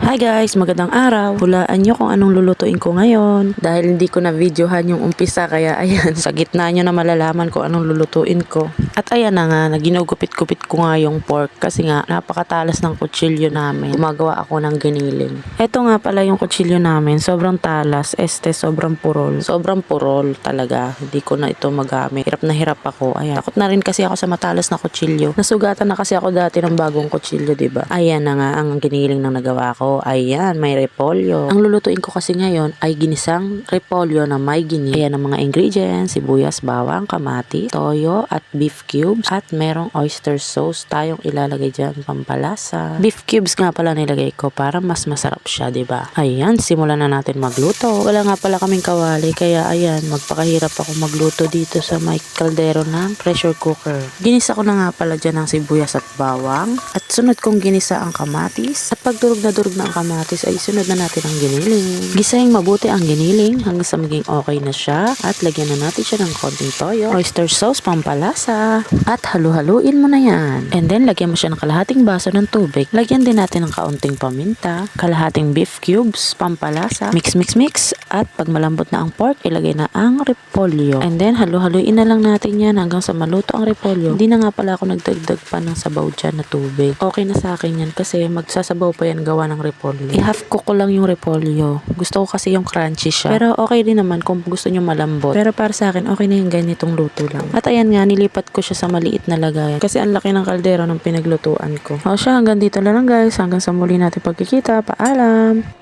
Hi guys, magandang araw. Hulaan nyo kung anong lulutuin ko ngayon. Dahil hindi ko na videohan yung umpisa kaya ayan, sa gitna nyo na malalaman kung anong lulutuin ko. At ayan na nga, ginugupit-gupit ko nga yung pork kasi nga napakatalas ng kutsilyo namin. Gumagawa ako ng giniling. Ito nga pala yung kutsilyo namin, sobrang talas, sobrang purol. Sobrang purol talaga, hindi ko na ito magamit. Hirap na hirap ako. Ayan, takot na rin kasi ako sa matalas na kutsilyo. Nasugatan na kasi ako dati ng bagong kutsilyo, diba? Ayan na nga ang giniling na nagawa ko. Ayan, may repolyo. Ang lulutuin ko kasi ngayon ay ginisang repolyo na may gini. Ayan ang mga ingredients, sibuyas, bawang, kamatis, toyo at beef cubes. At merong oyster sauce tayong ilalagay dyan, pampalasa. Beef cubes nga pala nilagay ko para mas masarap siya, diba? Ayan, simulan na natin magluto. Wala nga pala kaming kawali, kaya ayan, magpakahirap ako magluto dito sa may kaldero ng pressure cooker. Ginisa ko na nga pala dyan ang sibuyas at bawang. At sunod kong ginisa ang kamatis. At pag durog na ang kamatis ay sunod na natin ang giniling. Gisahin mabuti ang giniling hanggang sa maging okay na siya at lagyan na natin siya ng konting toyo, oyster sauce, pampalasa at halu-haluin mo na yan. And then lagyan mo siya ng kalahating baso ng tubig. Lagyan din natin ng kaunting paminta, kalahating beef cubes, pampalasa, mix at pag malambot na ang pork, ilagay na ang repolyo. And then halu-haluin na lang natin yan hanggang sa maluto ang repolyo. Hindi na nga pala ako nagdagdag pa ng sabaw dyan na tubig. Okay na sa akin yan kasi magsasabaw pa yan gawa ng repolyo. I-half cook ko lang yung repolyo. Gusto ko kasi yung crunchy siya. Pero okay din naman kung gusto nyo malambot. Pero para sa akin, okay na yung ganitong luto lang. At ayan nga, nilipat ko siya sa maliit na lagayan. Kasi ang laki ng kaldero ng pinaglutuan ko. O siya, hanggang dito na lang guys. Hanggang sa muli natin pagkikita. Paalam!